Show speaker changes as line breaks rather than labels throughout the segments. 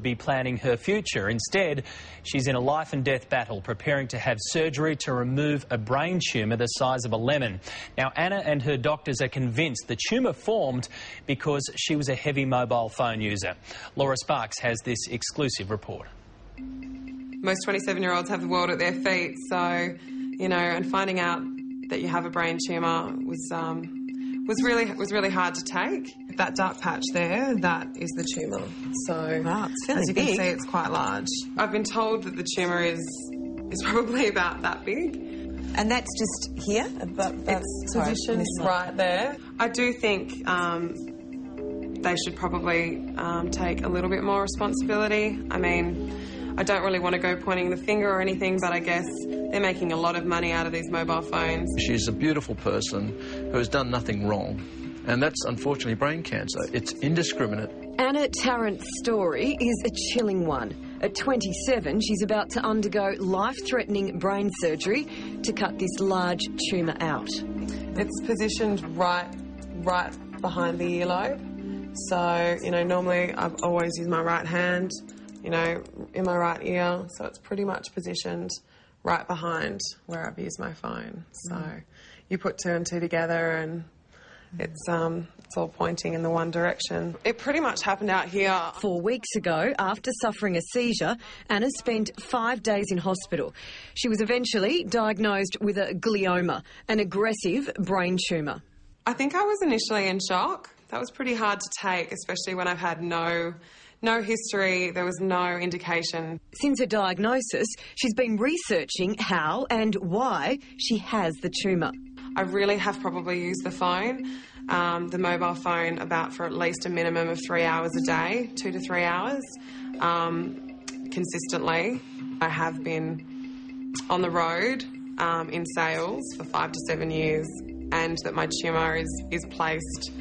be planning her future. Instead, she's in a life and death battle, preparing to have surgery to remove a brain tumour the size of a lemon. Now, Anna and her doctors are convinced the tumour formed because she was a heavy mobile phone user. Laura Sparks has this exclusive report.
Most 27-year-olds have the world at their feet, so, you know, and finding out that you have a brain tumour was really hard to take. That dark patch there, that is the tumour. So,
wow, it's fairly
as you
big.
can see, it's quite large. I've been told that the tumour is probably about that big.
And that's just here?
It's positioned right there. I do think they should probably take a little bit more responsibility. I mean, I don't really want to go pointing the finger or anything, but I guess they're making a lot of money out of these mobile phones.
She's a beautiful person who has done nothing wrong, and that's unfortunately brain cancer. It's indiscriminate.
Anna Tarrant's story is a chilling one. At 27, she's about to undergo life-threatening brain surgery to cut this large tumour out.
It's positioned right behind the earlobe. So, you know, normally I've always used my right hand, you know, in my right ear, so it's pretty much positioned right behind where I've used my phone. So you put two and two together and it's all pointing in the one direction. It pretty much happened out here.
4 weeks ago, after suffering a seizure, Anna spent 5 days in hospital. She was eventually diagnosed with a glioma, an aggressive brain tumour.
I think I was initially in shock. That was pretty hard to take, especially when I've had no history, there was no indication.
Since her diagnosis, she's been researching how and why she has the tumour.
I really have probably used the phone, the mobile phone, about for at least a minimum of 3 hours a day, 2 to 3 hours, consistently. I have been on the road in sales for 5 to 7 years, and that my tumour is placed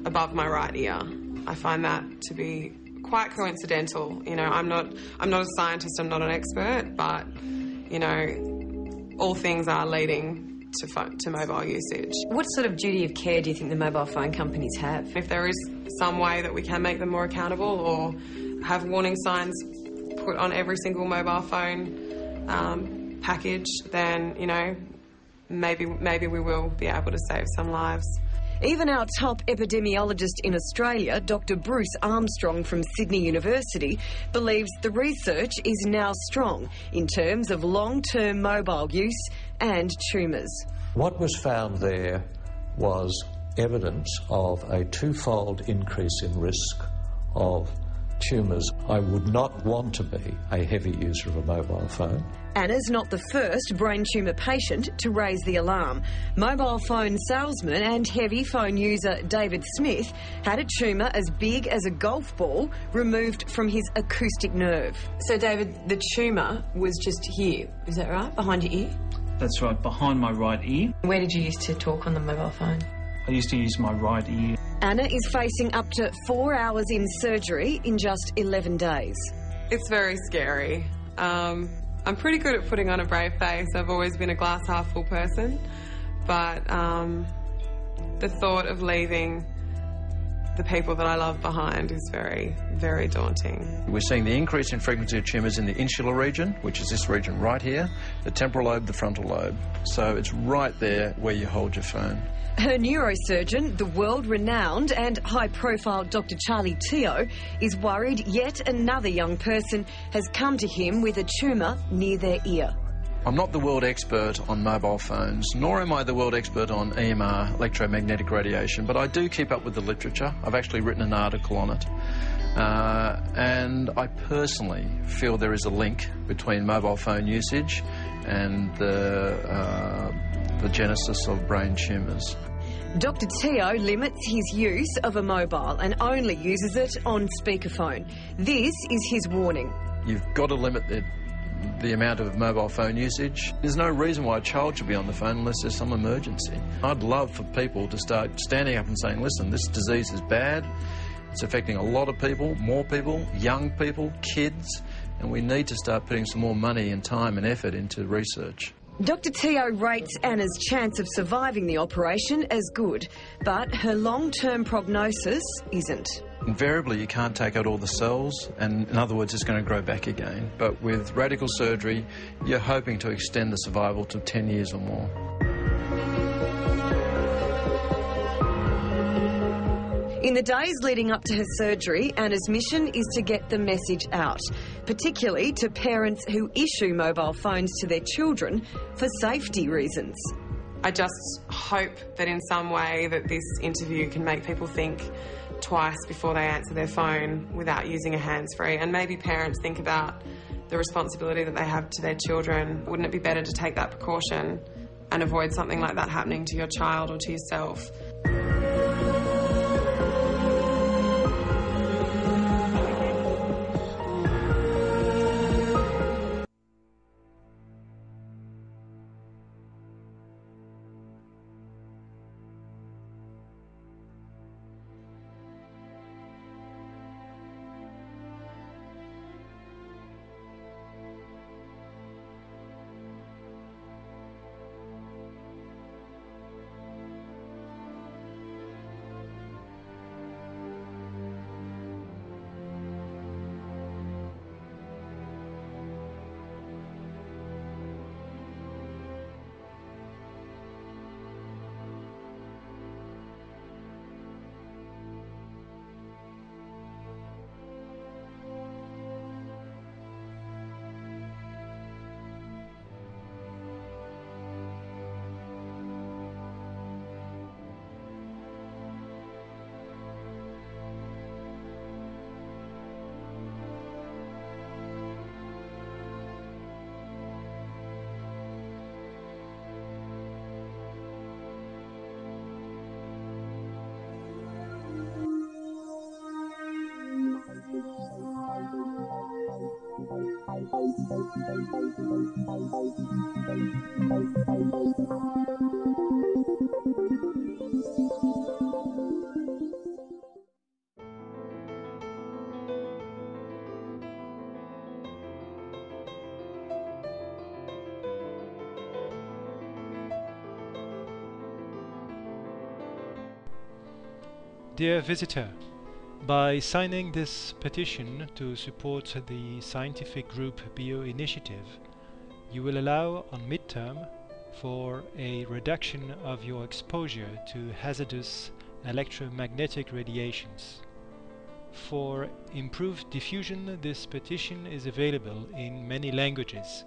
above my right ear. I find that to be quite coincidental. You know, I'm not a scientist, I'm not an expert, but, you know, all things are leading to mobile usage.
What sort of duty of care do you think the mobile phone companies have?
If there is some way that we can make them more accountable or have warning signs put on every single mobile phone package, then, you know, maybe we will be able to save some lives.
Even our top epidemiologist in Australia, Dr Bruce Armstrong from Sydney University, believes the research is now strong in terms of long-term mobile use and tumours.
What was found there was evidence of a twofold increase in risk of tumours. I would not want to be a heavy user of a mobile phone.
Anna's not the first brain tumour patient to raise the alarm. Mobile phone salesman and heavy phone user David Smith had a tumour as big as a golf ball removed from his acoustic nerve. So, David, the tumour was just here, is that right, behind your ear?
That's right, behind my right ear.
Where did you used to talk on the mobile phone?
I used to use my right ear.
Anna is facing up to 4 hours in surgery in just 11 days.
It's very scary. I'm pretty good at putting on a brave face. I've always been a glass half full person, but the thought of leaving the people that I love behind is very, very daunting.
We're seeing the increase in frequency of tumours in the insular region, which is this region right here, the temporal lobe, the frontal lobe. So it's right there where you hold your phone.
Her neurosurgeon, the world-renowned and high-profile Dr Charlie Teo, is worried yet another young person has come to him with a tumour near their ear.
I'm not the world expert on mobile phones, nor am I the world expert on EMR, electromagnetic radiation, but I do keep up with the literature. I've actually written an article on it. And I personally feel there is a link between mobile phone usage and the genesis of brain tumours.
Dr Teo limits his use of a mobile and only uses it on speakerphone. This is his warning.
You've got to limit the amount of mobile phone usage. There's no reason why a child should be on the phone unless there's some emergency. I'd love for people to start standing up and saying, listen, this disease is bad, it's affecting a lot of people, more people, young people, kids, and we need to start putting some more money and time and effort into research.
Dr Teo rates Anna's chance of surviving the operation as good, but her long-term prognosis isn't.
Invariably, you can't take out all the cells, and in other words, it's going to grow back again. But with radical surgery, you're hoping to extend the survival to 10 years or more.
In the days leading up to her surgery, Anna's mission is to get the message out, particularly to parents who issue mobile phones to their children for safety reasons.
I just hope that in some way that this interview can make people think twice before they answer their phone without using a hands-free, and maybe parents think about the responsibility that they have to their children. Wouldn't it be better to take that precaution and avoid something like that happening to your child or to yourself?
Dear visitor, by signing this petition to support the scientific group Bio Initiative, you will allow on midterm for a reduction of your exposure to hazardous electromagnetic radiations. For improved diffusion, this petition is available in many languages,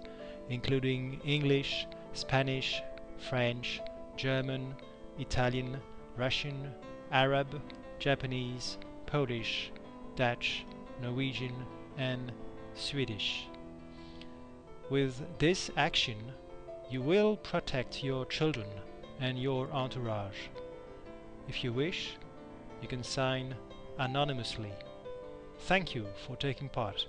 including English, Spanish, French, German, Italian, Russian, Arab, Japanese, Polish, Dutch, Norwegian, and Swedish. With this action, you will protect your children and your entourage. If you wish, you can sign anonymously. Thank you for taking part.